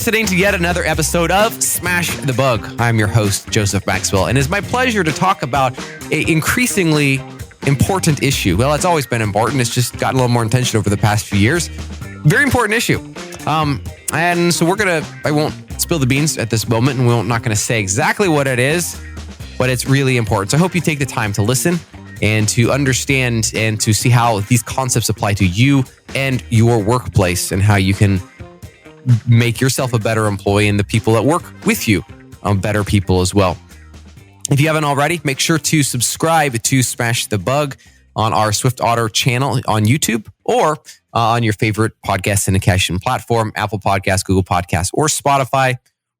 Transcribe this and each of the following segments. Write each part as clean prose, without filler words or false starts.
listening to yet another episode of Smash the Bug. I'm your host, Joseph Maxwell, and it's my pleasure to talk about an increasingly important issue. Well, it's always been important. It's just gotten a little more attention over the past few years. Very important issue. And so I won't spill the beans at this moment, and we're not going to say exactly what it is, but it's really important. So I hope you take the time to listen and to understand and to see how these concepts apply to you and your workplace and how you can make yourself a better employee and the people that work with you better people as well. If you haven't already, make sure to subscribe to Smash the Bug on our SwiftOtter channel on YouTube or on your favorite podcast syndication platform, Apple Podcasts, Google Podcasts, or Spotify.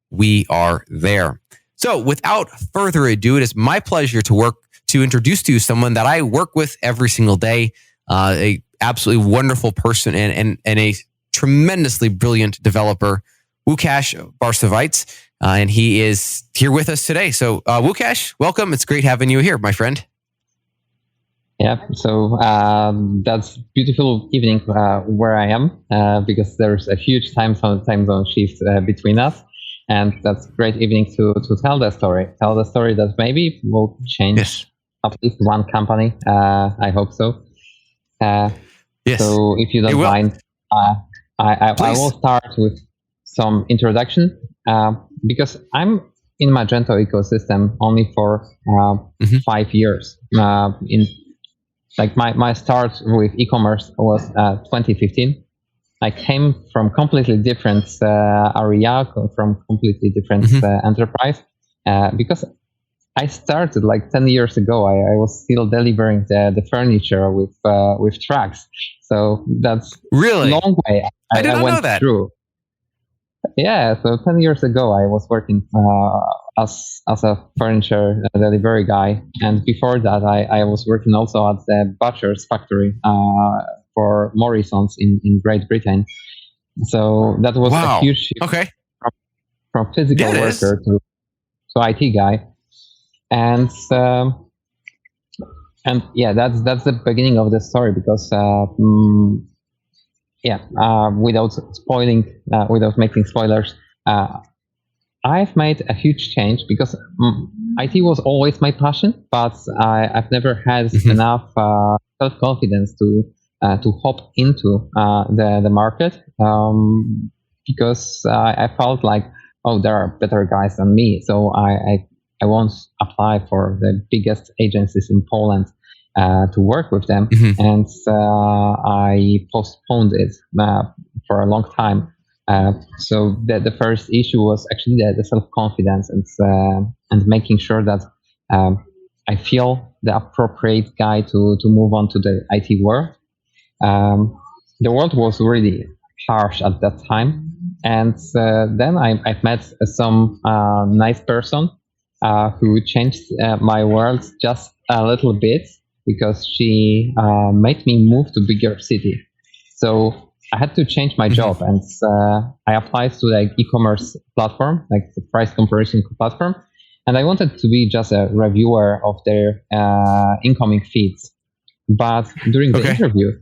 We are there. So without further ado, it is my pleasure to introduce to you someone that I work with every single day, a absolutely wonderful person and a tremendously brilliant developer, Łukasz Bajsarowicz, and he is here with us today. So Łukasz, welcome. It's great having you here, my friend. Yeah, so that's beautiful evening where I am because there's a huge time zone shift between us. And that's great evening to tell the story. Tell the story that maybe will change at least one company. I hope so. Yes. So if you don't mind, I will start with some introduction because I'm in Magento ecosystem only for 5 years. My start with e-commerce was 2015. I came from completely different area, from completely different enterprise because I started like 10 years ago. I was still delivering the furniture with trucks. So that's really a long way. I did not know that. Through. Yeah, so 10 years ago, I was working as a furniture delivery guy. And before that, I was working also at the butcher's factory for Morrison's in Great Britain. So that was a huge shift from physical worker to IT guy. And that's the beginning of the story because without making spoilers, I've made a huge change because IT was always my passion, but I've never had enough self-confidence to hop into the market because I felt like, there are better guys than me, so I won't apply for the biggest agencies in Poland to work with them, and I postponed it for a long time. So the first issue was actually the self-confidence and making sure that I feel the appropriate guy to move on to the IT world. The world was really harsh at that time, and then I've met some nice person who changed my world just a little bit because she made me move to bigger city. So I had to change my job, and I applied to the e-commerce platform, like the price comparison platform, and I wanted to be just a reviewer of their incoming feeds. But during the interview,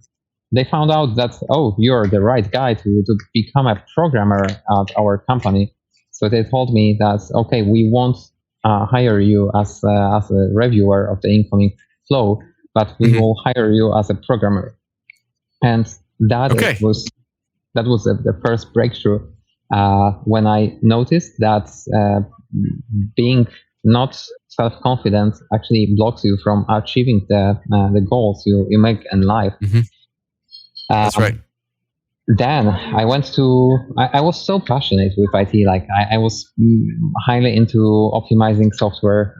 they found out that, you're the right guy to become a programmer at our company. So they told me that, okay, we won't hire you as a reviewer of the incoming flow, but we will hire you as a programmer. And that was the first breakthrough when I noticed that being not self-confident actually blocks you from achieving the goals you make in life. That's right. Then I I was so passionate with IT. Like I was highly into optimizing software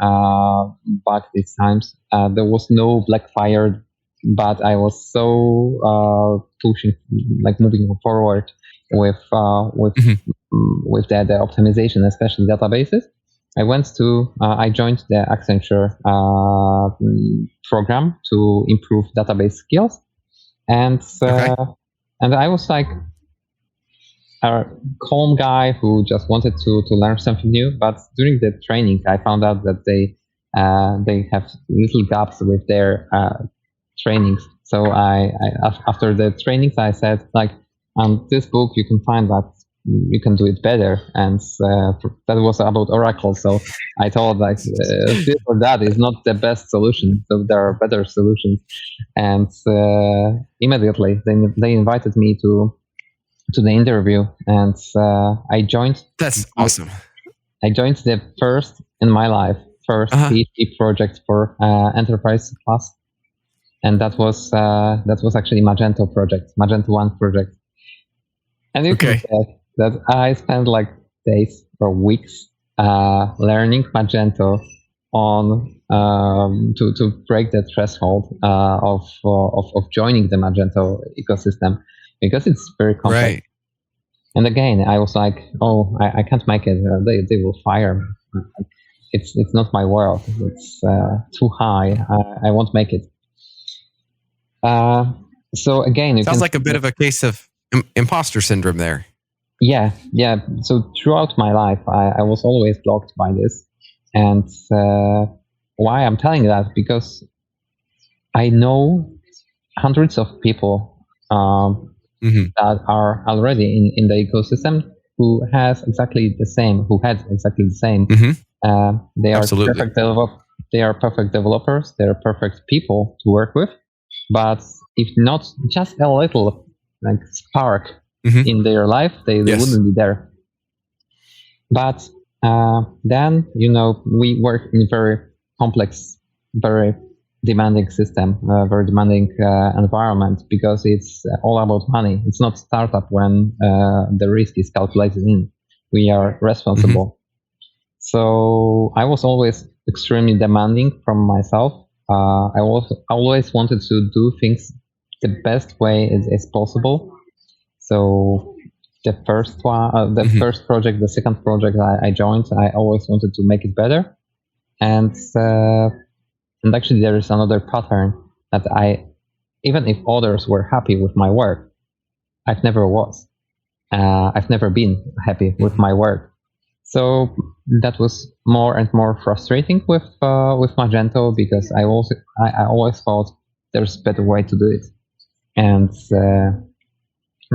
back these times. There was no Blackfire, but I was so pushing, like moving forward with the optimization, especially databases. I joined the Accenture program to improve database skills. And I was like a calm guy who just wanted to learn something new. But during the training, I found out that they have little gaps with their trainings. So I after the trainings, I said, like, this book, you can find that do it better. And that was about Oracle. So I told like this or that is not the best solution. So there are better solutions. And immediately they invited me to the interview, and I joined. That's awesome. I joined the first in my life, PhD project for Enterprise Plus. And that was actually Magento 1 project. And you can say that I spent like days or weeks learning Magento on to break the threshold of joining the Magento ecosystem, because it's very complex. Right. And again, I was like, oh, I can't make it. They will fire me. It's not my world. It's too high. I won't make it. So again, sounds like a bit of a case of imposter syndrome there. Yeah. So throughout my life, I was always blocked by this. And why I'm telling that? Because I know hundreds of people that are already in the ecosystem who had exactly the same. They are Absolutely. perfect They are perfect developers. They are perfect people to work with. But if not just a little like spark in their life, they wouldn't be there. But then, we work in a very complex, very demanding system, very demanding environment, because it's all about money. It's not startup when the risk is calculated in. We are responsible. So I was always extremely demanding from myself. I always wanted to do things the best way as possible. So the first one, first project, the second project I joined, I always wanted to make it better. And actually there is another pattern that even if others were happy with my work, I've never was. I've never been happy with my work. So that was more and more frustrating with Magento, because I always thought there's a better way to do it, and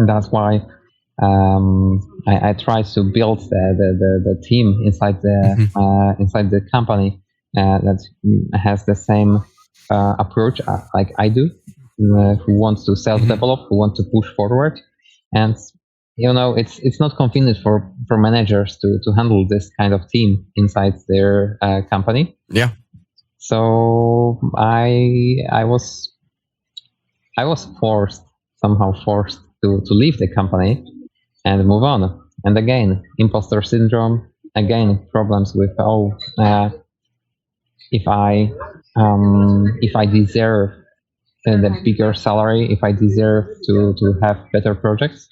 that's why I tried to build the team inside the company that has the same approach like I do, who wants to self-develop, who want to push forward, and it's not convenient for managers to handle this kind of team inside their company. Yeah. So I was somehow forced to leave the company and move on. And again, imposter syndrome. Again, problems with if I deserve the bigger salary, if I deserve to have better projects.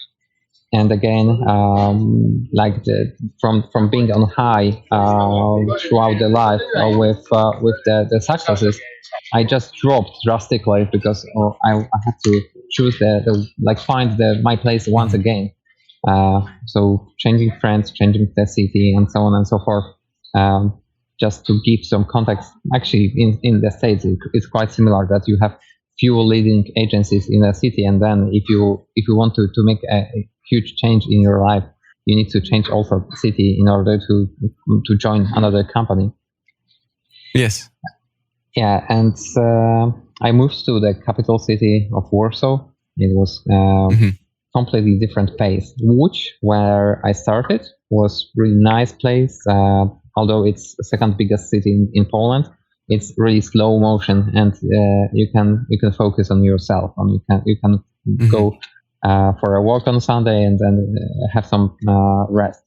And again, from being on high throughout the life with the successes, I just dropped drastically, because I had to choose find my place once again. So changing friends, changing the city, and so on and so forth. Just to give some context, actually in the States, it's quite similar, that you have few leading agencies in a city, and then if you want to make a huge change in your life, you need to change also the city in order to join another company. Yes. Yeah, and I moved to the capital city of Warsaw. It was completely different pace. Łódź, where I started, was really nice place. Although it's the second biggest city in Poland, it's really slow motion, and you can focus on yourself, and you can go for a walk on Sunday and then have some rest.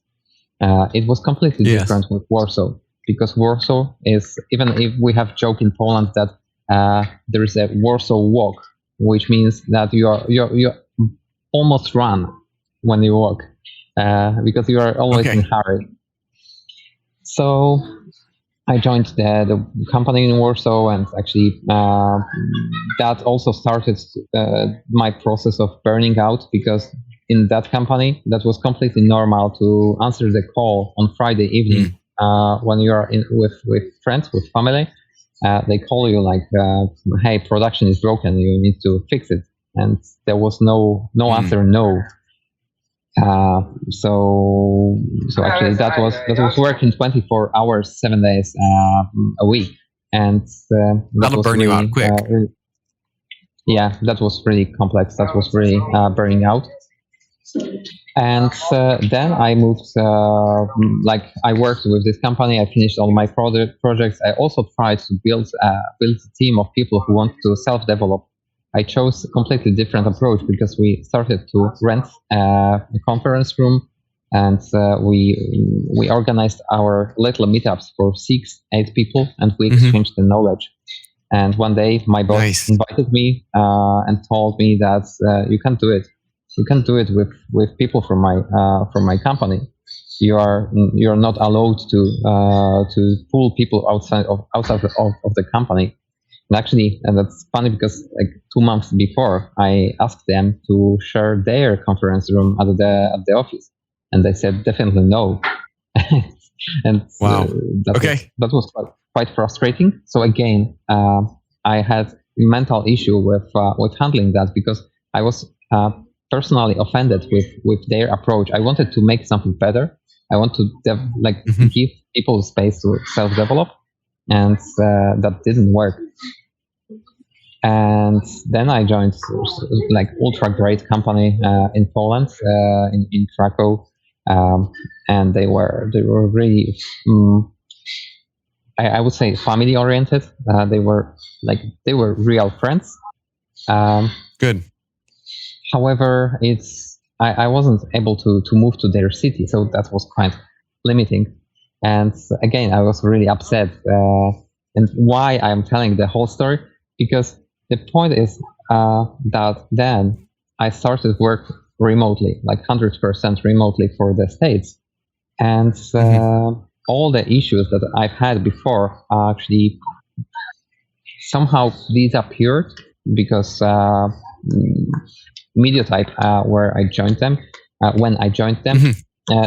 It was completely different with Warsaw, because Warsaw is, even if we have joke in Poland that there is a Warsaw walk, which means that you almost run when you walk, because you are always in a hurry. So I joined the company in Warsaw, and actually that also started my process of burning out, because in that company, that was completely normal to answer the call on Friday evening when you are with friends, with family. They call you like, hey, production is broken, you need to fix it. And there was no answer, no. So actually that was working 24 hours, 7 days a week, and that That'll was burn you out quick. Yeah, that was really complex. That was really burning out. And then I moved, I worked with this company. I finished all my projects. I also tried to build a team of people who want to self-develop. I chose a completely different approach because we started to rent a conference room, and we organized our little meetups for 6-8 people, and we exchanged the knowledge. And one day, my boss invited me and told me that you can do it. You can do it with people from my company. You are not allowed to pull people outside of the company. And actually, and that's funny because like 2 months before, I asked them to share their conference room at the office, and they said definitely no. And wow, that was quite frustrating. So again, I had mental issue with handling that because I was personally offended with their approach. I wanted to make something better. I want to give people space to self-develop, and that didn't work. And then I joined ultra great company in Poland, in Krakow, and they were really, I would say, family oriented. They were real friends. Good. However, I wasn't able to move to their city, so that was quite limiting. And again, I was really upset. And why I'm telling the whole story? Because the point is that then I started work remotely, 100% remotely for the States. And all the issues that I've had before actually somehow disappeared because Mediotype, where I joined them, when I joined them,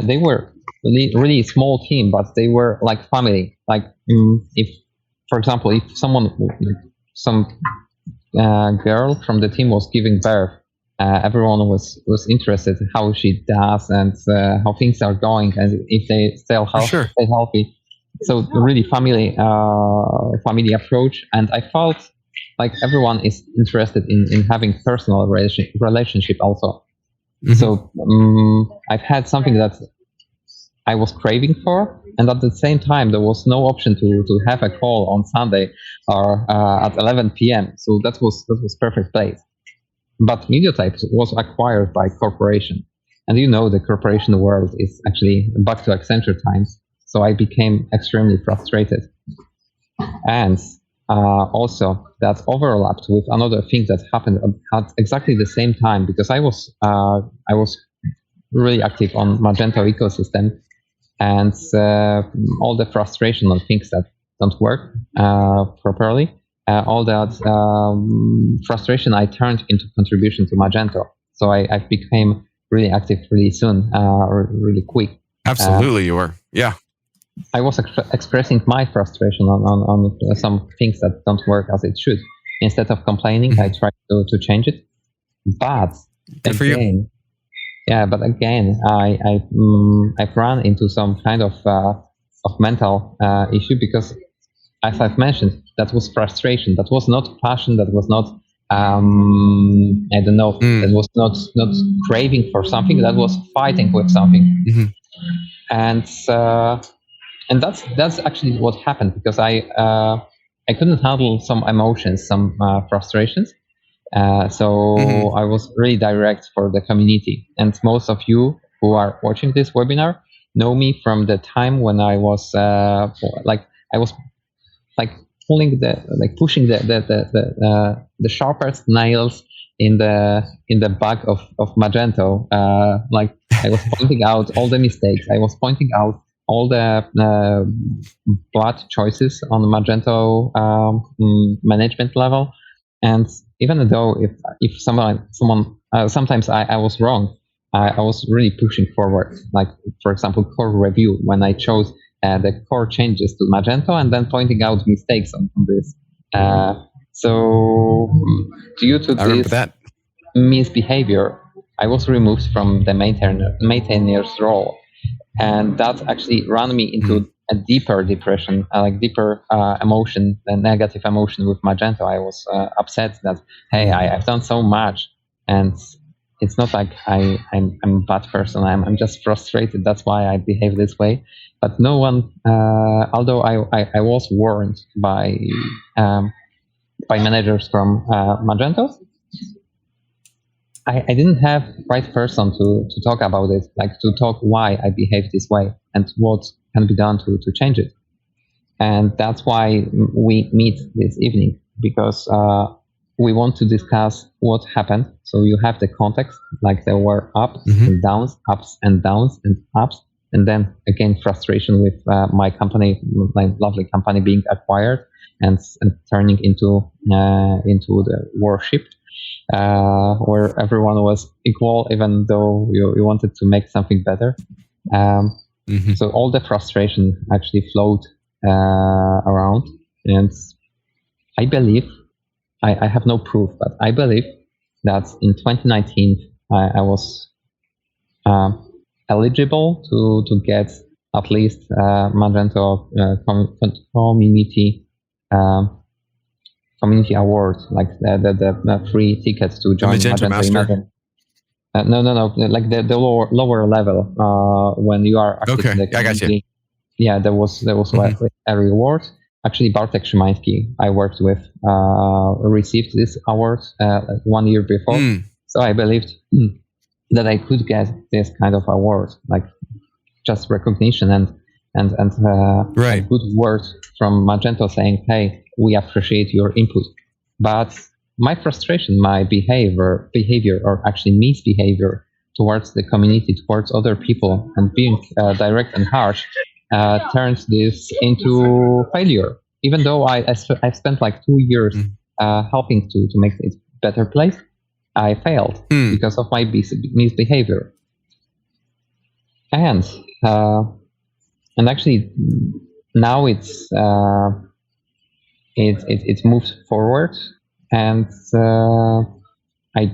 they were really small team, but they were like family. If, for example, if some girl from the team was giving birth, everyone was interested how she does and how things are going, and if they stay healthy. So really family approach, and I felt like everyone is interested in having personal relationship also. So I've had something that I was craving for, and at the same time there was no option to have a call on Sunday or at 11 p.m. So that was perfect place. But Mediotype was acquired by corporation, and the corporation world is actually back to Accenture times. So I became extremely frustrated, and also that overlapped with another thing that happened at exactly the same time, because I was really active on Magento ecosystem, and all the frustration on things that don't work properly, all that frustration I turned into contribution to Magento. So I became really active really soon, or really quick. Absolutely, you were. Yeah. I was expressing my frustration on some things that don't work as it should. Instead of complaining, I tried to change it. But good for you. Yeah, but again, I've run into some kind of mental issue, because, as I've mentioned, that was frustration. That was not passion. That was not that was not craving for something. That was fighting with something. And that's actually what happened, because I couldn't handle some emotions, some frustrations. So I was really direct for the community. And most of you who are watching this webinar know me from the time when I was pushing the sharpest nails in the bag of Magento. I was pointing out all the mistakes. I was pointing out all the bad choices on the Magento management level. And even though if someone sometimes I was wrong, I was really pushing forward. Like, for example, core review, when I chose the core changes to Magento, and then pointing out mistakes on this. So due to this misbehavior, I was removed from the maintainer's role, and that actually ran me into a deeper depression, deeper emotion, a negative emotion with Magento. I was upset that, hey, I've done so much, and it's not like I'm a bad person. I'm just frustrated. That's why I behave this way. But no one, although I was warned by managers from Magento, I didn't have the right person to talk about it, like to talk why I behave this way and what can be done to change it. And that's why we meet this evening, because we want to discuss what happened. So you have the context, like there were ups and downs, ups and downs and ups. And then again, frustration with my company, my lovely company being acquired and turning into the warship. Where everyone was equal, even though you wanted to make something better. So all the frustration actually flowed around. And I believe, I have no proof, but I believe that in 2019, I was eligible to get at least Magento community award, like the free tickets to join Magento Master. No, like the lower level when you are active in the community. I got you. Yeah, there was a reward. Actually, Bartek Szymański, I worked with, received this award 1 year before. So I believed that I could get this kind of award, like just recognition and a good word from Magento saying, hey, we appreciate your input. But my frustration, my behavior, or actually misbehavior towards the community, towards other people, and being direct and harsh, turns this into failure. Even though I spent like 2 years helping to make it a better place, I failed because of my misbehavior. And actually now it's moved forward, and I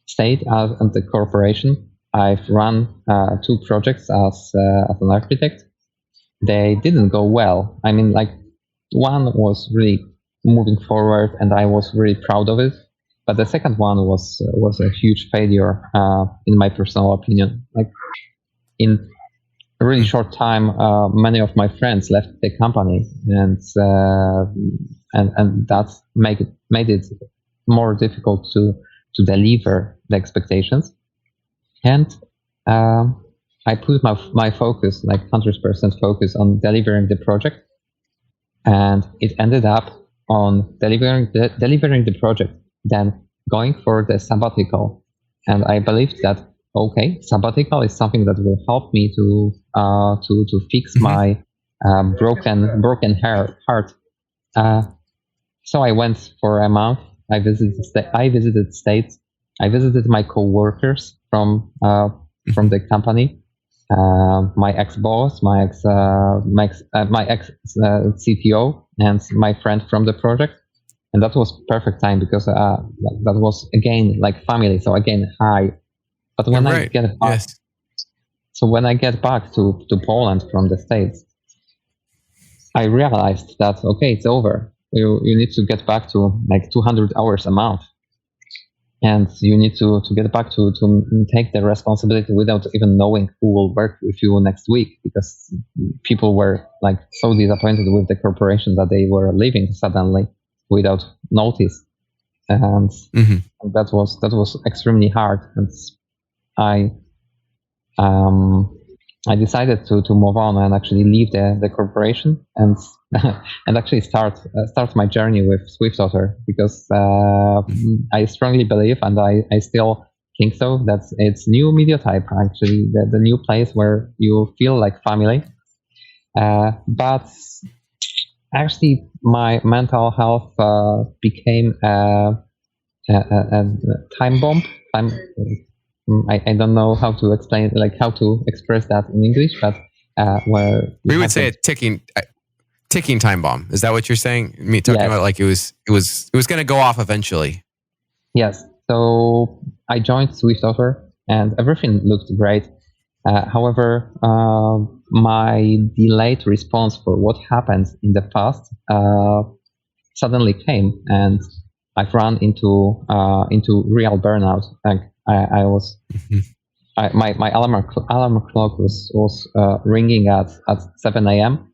stayed at the corporation. I've run 2 projects as an architect. They didn't go well. I mean, like, one was really moving forward, and I was really proud of it. But the second one was a huge failure, in my personal opinion. Like, in a really short time, many of my friends left the company, and that made it more difficult to deliver the expectations. And I put my focus, like 100% focus, on delivering the project, and it ended up on delivering the project, then going for the sabbatical. And I believed that, okay, sabbatical is something that will help me to fix my broken heart. So I went for a month. I visited states. I visited my co-workers from the company, my ex-boss, my ex CTO, and my friend from the project. And that was perfect time, because that was again like family. So again, hi. But when I get back, so when I get back to Poland from the States, I realized that, okay, it's over. You need to get back to like 200 hours a month. And you need to get back to take the responsibility without even knowing who will work with you next week, because people were like so disappointed with the corporation that they were leaving suddenly without notice. And that was extremely hard. And I decided to move on and actually leave the corporation and and actually start my journey with SwiftOtter, because I strongly believe, and I still think so, that it's new media type, actually, the new place where you feel like family. But actually, my mental health became a time bomb. I don't know how to explain, like how to express that in English, but where we would say a ticking time bomb. Is that what you're saying? Me talking about like it was going to go off eventually. Yes. So I joined SwiftOtter and everything looked great. However, my delayed response for what happened in the past suddenly came, and I've run into real burnout. Like I was, my alarm clock was ringing at 7 a.m.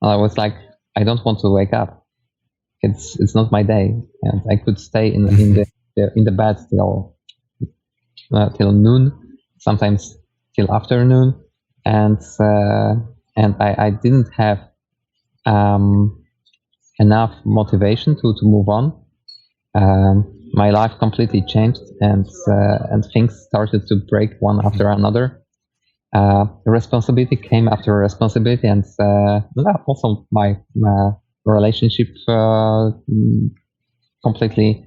And I was like, I don't want to wake up. It's not my day, and I could stay in the bed till noon, sometimes till afternoon, and I didn't have enough motivation to move on. My life completely changed, and things started to break one after another. Responsibility came after responsibility, and also my relationship completely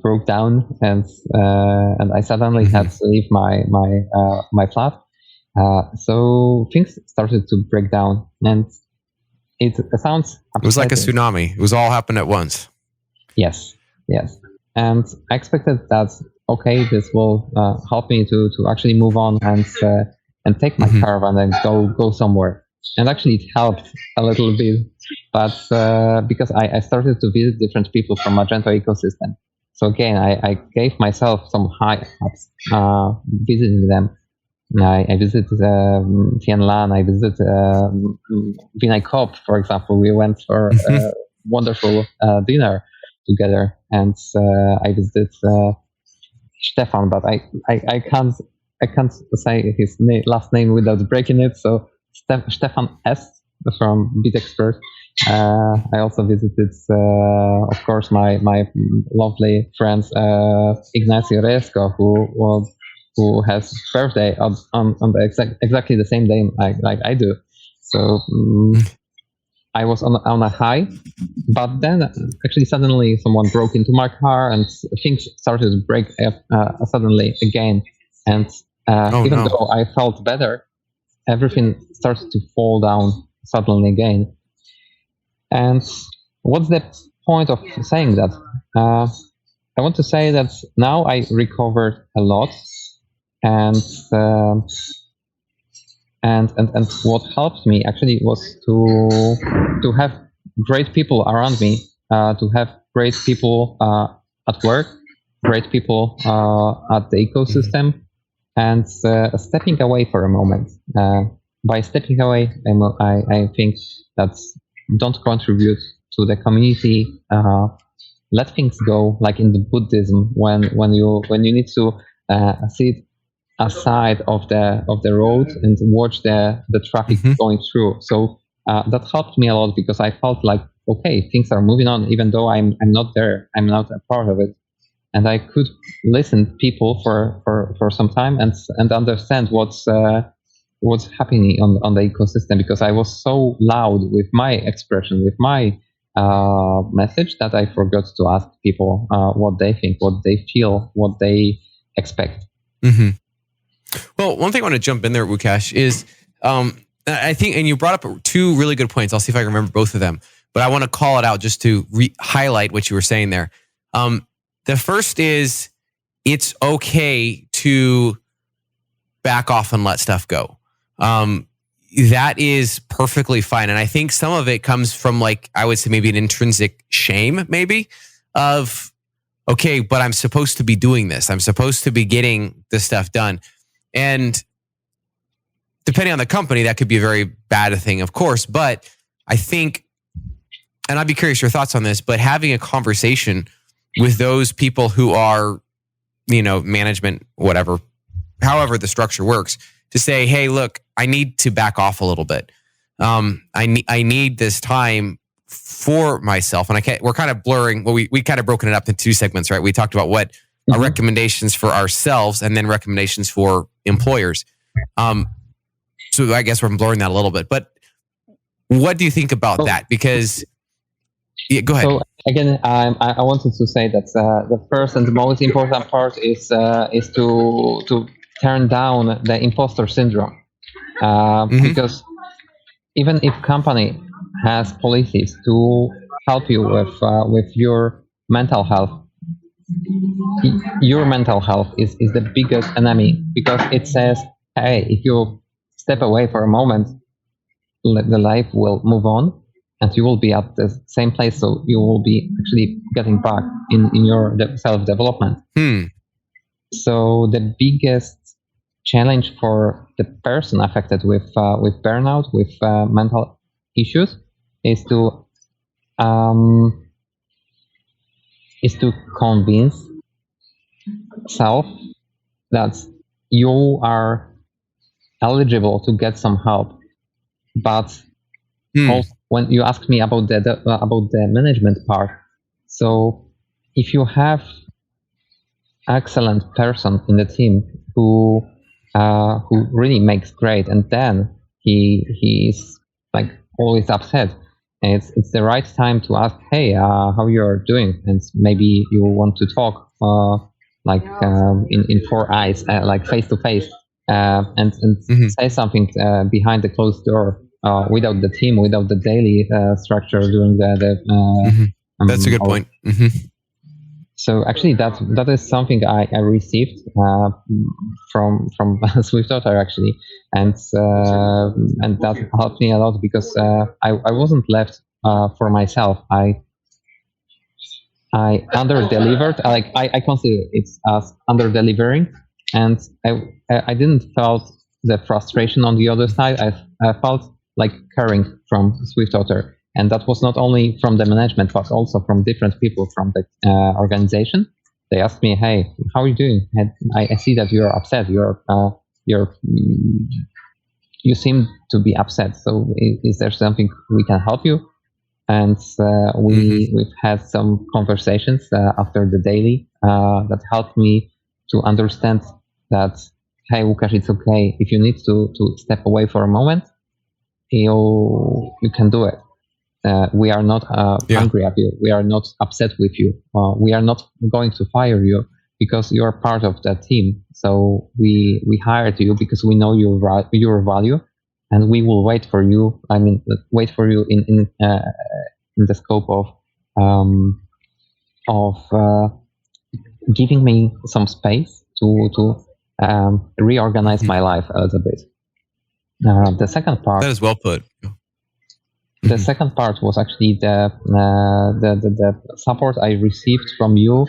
broke down, and I suddenly had to leave my flat. So things started to break down, and it sounds upsetting. It was like a tsunami. It was all happened at once. Yes. And I expected that, okay, this will help me to actually move on and take my caravan and go somewhere. And actually it helped a little bit, but because I started to visit different people from Magento ecosystem. So again, I gave myself some high ups visiting them. I visited Tianlan, I visited Vinay Kopp, for example. We went for a wonderful dinner together, and I visited Stefan, but I can't say his last name without breaking it. So Stefan S from BitExpert. I also visited, of course, my lovely friend Ignacio Resco, who has birthday on the exactly the same day like I do. So I was on a high, but then actually suddenly someone broke into my car and things started to break up suddenly again. And though I felt better, everything started to fall down suddenly again. And what's the point of saying that? I want to say that now I recovered a lot, and what helped me actually was to have great people around me, to have great people at work, great people at the ecosystem, and stepping away for a moment. By stepping away, I think that don't contribute to the community. Let things go, like in the Buddhism, when you need to sit aside of the road and watch the traffic going through. So that helped me a lot, because I felt like, okay, things are moving on, even though I'm not there, I'm not a part of it, and I could listen to people for some time and understand what's happening on the ecosystem, because I was so loud with my expression, with my message, that I forgot to ask people what they think, what they feel, what they expect. Well, one thing I want to jump in there, Łukasz, is I think, and you brought up two really good points. I'll see if I can remember both of them, but I want to call it out just to highlight what you were saying there. The first is, it's okay to back off and let stuff go. That is perfectly fine. And I think some of it comes from, like, I would say maybe an intrinsic shame, maybe, of, okay, but I'm supposed to be doing this. I'm supposed to be getting this stuff done. And depending on the company, that could be a very bad thing, of course. But I think, and I'd be curious your thoughts on this, but having a conversation with those people who are, management, whatever, however the structure works, to say, hey, look, I need to back off a little bit. I need this time for myself. And we're kind of blurring, well, we kind of broken it up into two segments, right? We talked about what are recommendations for ourselves, and then recommendations for employers. So I guess we're blurring that a little bit. But what do you think about that? Because, go ahead. So again, I wanted to say that the first and the most important part is to turn down the imposter syndrome, because even if company has policies to help you with your mental health, your mental health is the biggest enemy, because it says, hey, if you step away for a moment, the life will move on and you will be at the same place. So you will be actually getting back in your self-development. So the biggest challenge for the person affected with burnout, with mental issues, is to convince self that you are eligible to get some help. But also, when you ask me about the management part, so if you have excellent person in the team who really makes great, and then he is like always upset, it's the right time to ask, hey, how you're doing, and maybe you want to talk in four eyes, like face to face, and say something behind the closed door, without the team, without the daily structure doing that's a good point. So actually, that is something I received from SwiftOtter actually, and that helped me a lot, because I wasn't left for myself. I under-delivered. I consider it as under-delivering, and I didn't felt the frustration on the other side. I felt like caring from SwiftOtter. And that was not only from the management, but also from different people from the organization. They asked me, "Hey, how are you doing? And I see that you're upset. You seem to be upset. So, is there something we can help you?" And we've had some conversations after the daily that helped me to understand that, hey, Łukasz, it's okay if you need to step away for a moment. You can do it. We are not angry at you. We are not upset with you. We are not going to fire you because you are part of the team. So we hired you because we know your value, and we will wait for you. I mean, wait for you in the scope of giving me some space to reorganize my life a little bit. The second part. That is well put. The second part was actually the support I received from you,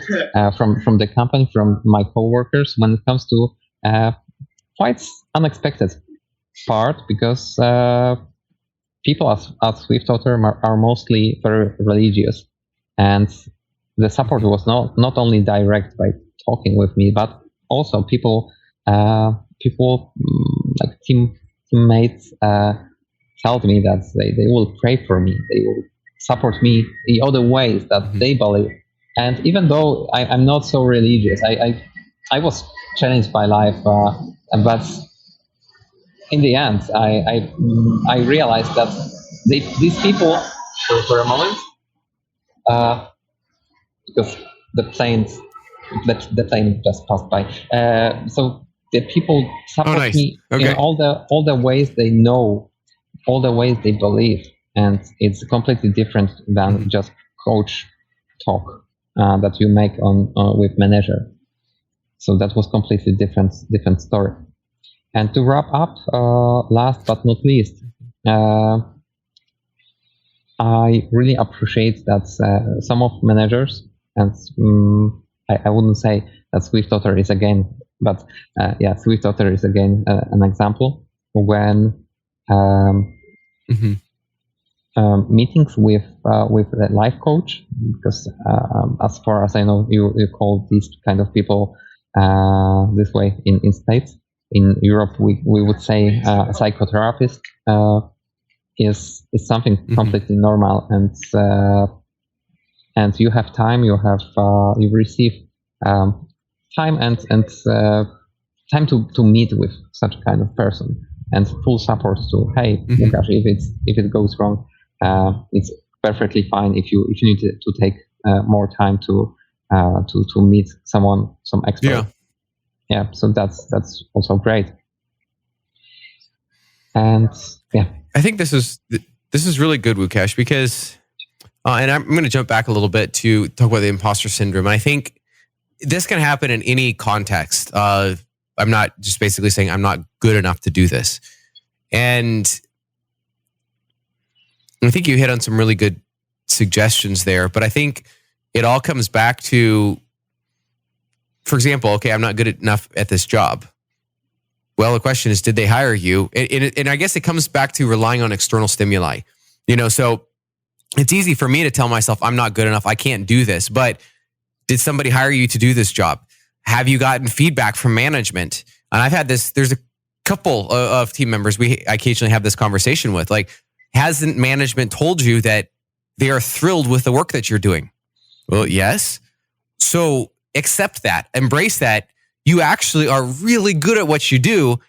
from the company, from my coworkers, when it comes to quite unexpected part, because people at SwiftOtter are mostly very religious, and the support was not only direct by talking with me, but also people like teammates. Told me that they will pray for me, they will support me in other ways that they believe. And even though I'm not so religious, I was challenged by life, but in the end, I realized that these people, for a moment, because the plane just passed by. So the people support me in all the ways they know, all the ways they believe, and it's completely different than just coach talk that you make on with manager. So that was completely different story. And to wrap up, last but not least, I really appreciate that some of managers, and I wouldn't say that SwiftOtter is again, but SwiftOtter is again an example when meetings with the life coach, because as far as I know, you call these kind of people this way in States. In Europe, we would say a psychotherapist is something completely normal, and you have time, you receive time and time to meet with such kind of person, and full support to, hey, Łukasz, if it goes wrong, it's perfectly fine if you need to take more time to meet someone, some expert. Yeah, so that's also great. And I think this is really good, Łukasz, because and I'm going to jump back a little bit to talk about the imposter syndrome. I think this can happen in any context. I'm not just basically saying I'm not good enough to do this. And I think you hit on some really good suggestions there, but I think it all comes back to, for example, okay, I'm not good enough at this job. Well, the question is, did they hire you? And I guess it comes back to relying on external stimuli. So it's easy for me to tell myself I'm not good enough, I can't do this. But did somebody hire you to do this job? Have you gotten feedback from management? And I've had this, there's a couple of team members I occasionally have this conversation with. Like, hasn't management told you that they are thrilled with the work that you're doing? Well, yes. So accept that, embrace that. You actually are really good at what you do.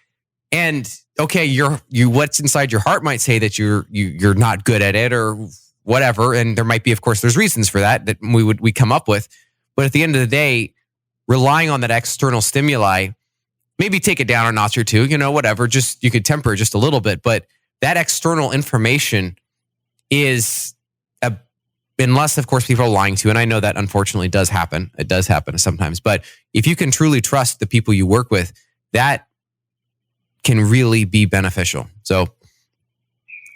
And okay, what's inside your heart might say that you're not good at it or whatever. And there might be, of course, there's reasons for that we come up with. But at the end of the day, relying on that external stimuli, maybe take it down a notch or two, whatever, just you could temper it just a little bit. But that external information is, unless of course people are lying to you, and I know that unfortunately does happen. It does happen sometimes. But if you can truly trust the people you work with, that can really be beneficial. So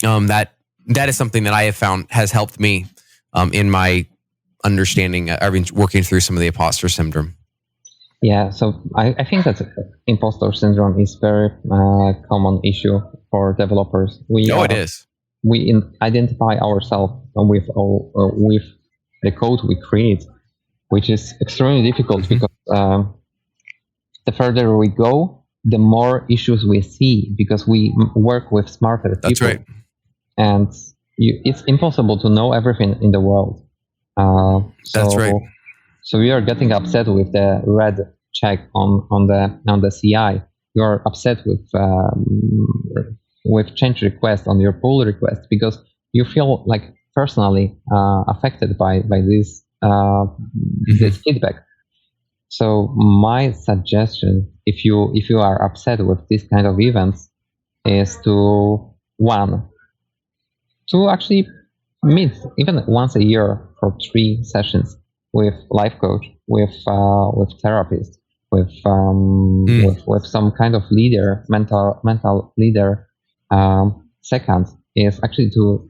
that is something that I have found has helped me in my understanding. I've been working through some of the imposter syndrome. Yeah, so I think that imposter syndrome is very common issue for developers. It is. We identify ourselves with the code we create, which is extremely difficult because the further we go, the more issues we see because we work with smarter people. That's right. And it's impossible to know everything in the world. That's right. So you are getting upset with the red check on the CI. You are upset with change request on your pull request because you feel like personally affected by this this feedback. So my suggestion, if you are upset with this kind of events, is to actually meet even once a year for 3 sessions with life coach, with therapist, with some kind of leader, mental leader. Second is actually to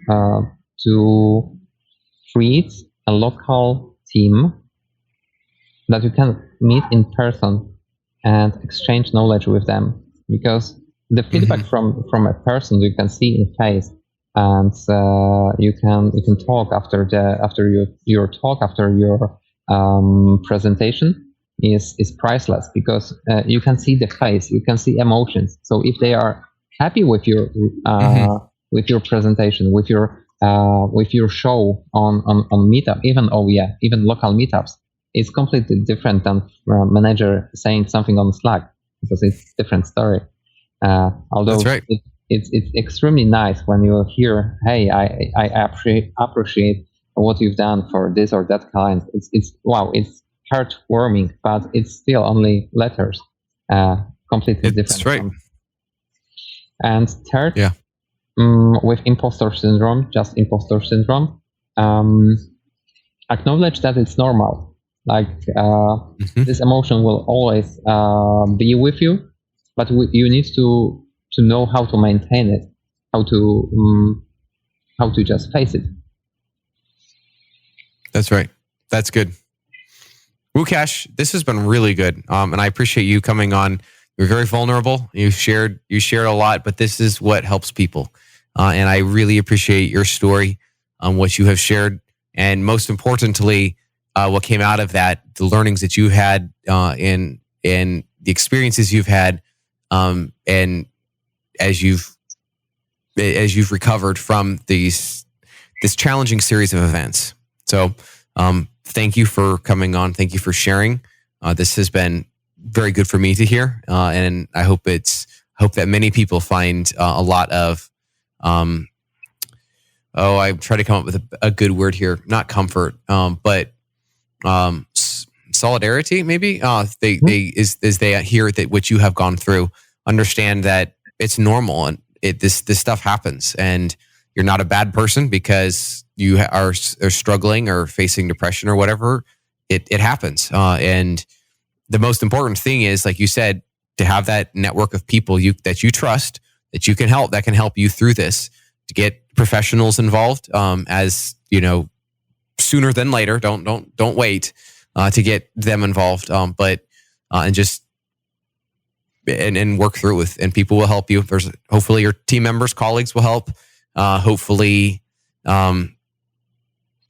create a local team that you can meet in person and exchange knowledge with them, because the feedback from a person you can see in face, and you can talk after your talk, after your presentation is priceless, because you can see the face, you can see emotions. So if they are happy with your presentation, with your show on meetup, even local meetups, it's completely different than manager saying something on Slack, because it's a different story. Although that's right. It's extremely nice when you hear, hey, I appreciate what you've done for this or that client. It's wow, it's heartwarming, but it's still only letters, completely different. That's right. And third, with imposter syndrome, acknowledge that it's normal. Like this emotion will always be with you, but you need to know how to maintain it, how to just face it. That's right. That's good. Łukasz, this has been really good, and I appreciate you coming on. You're very vulnerable. You shared a lot, but this is what helps people. And I really appreciate your story, what you have shared, and most importantly, what came out of that, the learnings that you had, and the experiences you've had, and as you've recovered from this challenging series of events. So, thank you for coming on. Thank you for sharing. This has been very good for me to hear, and I hope that many people find a lot of I try to come up with a good word here, not comfort, but solidarity, maybe. They hear that what you have gone through, understand that it's normal, and this stuff happens, and you're not a bad person because you are struggling or facing depression or whatever. It happens, and the most important thing is, like you said, to have that network of people that you trust, that you can help, that can help you through this, to get professionals involved, as you know, sooner than later. Don't wait to get them involved, but and work through it with, and people will help you. There's hopefully your team members, colleagues will help. Hopefully,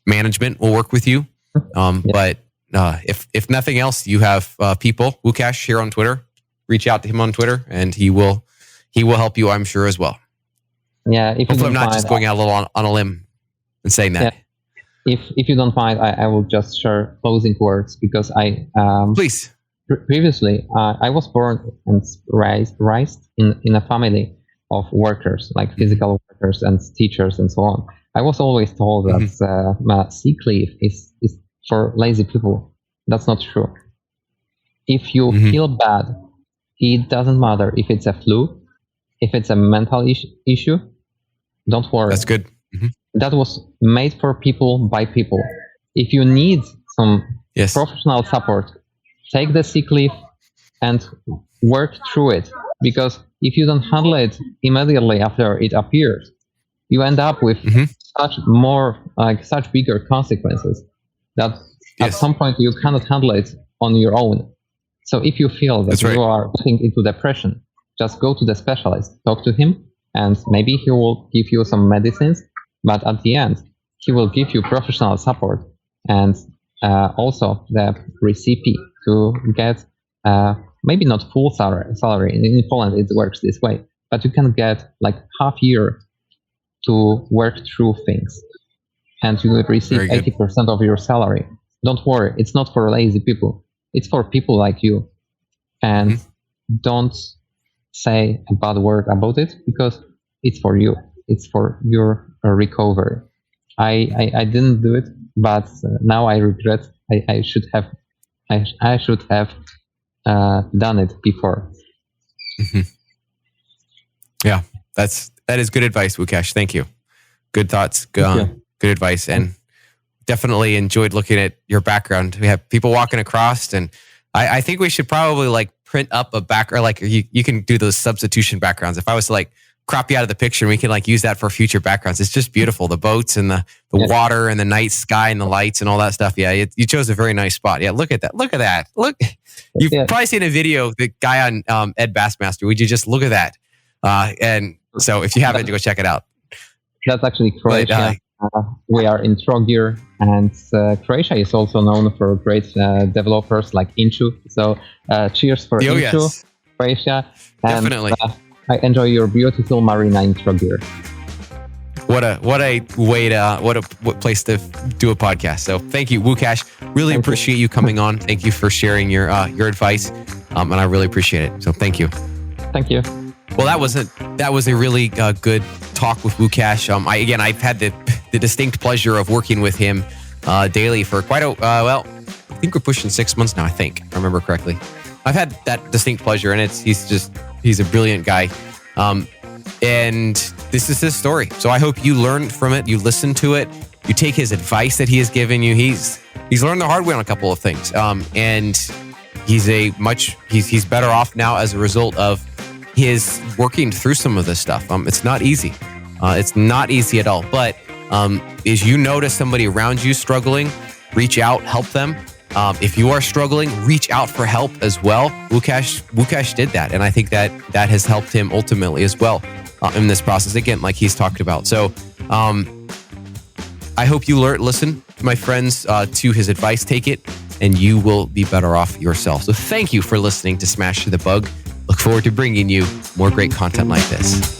management will work with you. But if nothing else, you have people. Łukasz here on Twitter. Reach out to him on Twitter, and he will help you, I'm sure, as well. Yeah. Hopefully, I'm not just going out a little on a limb and saying that. Yeah. If you don't mind, I will just share closing words, because please. Previously, I was born and raised in a family of workers, like physical workers and teachers and so on. I was always told that sick leave is for lazy people. That's not true. If you feel bad, it doesn't matter if it's a flu, if it's a mental issue, don't worry. That's good. That was made for people by people. If you need some professional support, take the sick leave and work through it. Because if you don't handle it immediately after it appears, you end up with such bigger consequences that at some point you cannot handle it on your own. So if you feel that you are getting into depression, just go to the specialist, talk to him, and maybe he will give you some medicines. But at the end, he will give you professional support and also the recipe to get maybe not full salary. In Poland, it works this way, but you can get like half year to work through things, and you will receive 80% of your salary. Don't worry, it's not for lazy people. It's for people like you. And don't say a bad word about it, because it's for you. It's for your recovery. I didn't do it, but now I regret. I should have done it before. Yeah, that is good advice, Łukasz. Thank you. Good thoughts. Good advice, and definitely enjoyed looking at your background. We have people walking across, and I think we should probably like print up a back, or like you can do those substitution backgrounds. If I was to like crop you out of the picture, we can like use that for future backgrounds. It's just beautiful. The boats and the water and the night sky and the lights and all that stuff. Yeah, you chose a very nice spot. Yeah, look at that. Look at that. Look, you've probably seen a video, the guy on Ed Bassmaster. Would you just look at that? And so if you haven't, go check it out. That's actually Croatia. We are in Trogir, and Croatia is also known for great developers like Inchu. So cheers for Inchu, Croatia. And, definitely. I enjoy your beautiful marina in Trogir. What place to do a podcast. So thank you, Łukasz. Really appreciate you coming on. Thank you for sharing your advice, and I really appreciate it. So thank you. Thank you. Well, that was a really good talk with Łukasz. I've had the distinct pleasure of working with him daily for quite a I think we're pushing 6 months now. I think, if I remember correctly. I've had that distinct pleasure, and he's a brilliant guy. And this is his story. So I hope you learned from it. You listen to it. You take his advice that he has given you. He's learned the hard way on a couple of things. And he's better off now as a result of his working through some of this stuff. It's not easy. It's not easy at all. But as you notice somebody around you struggling, reach out, help them. If you are struggling, reach out for help as well. Łukasz did that, and I think that has helped him ultimately as well in this process, again, like he's talked about. So I hope you listen, my friends, to his advice. Take it, and you will be better off yourself. So thank you for listening to Smash the Bug. Look forward to bringing you more great content like this.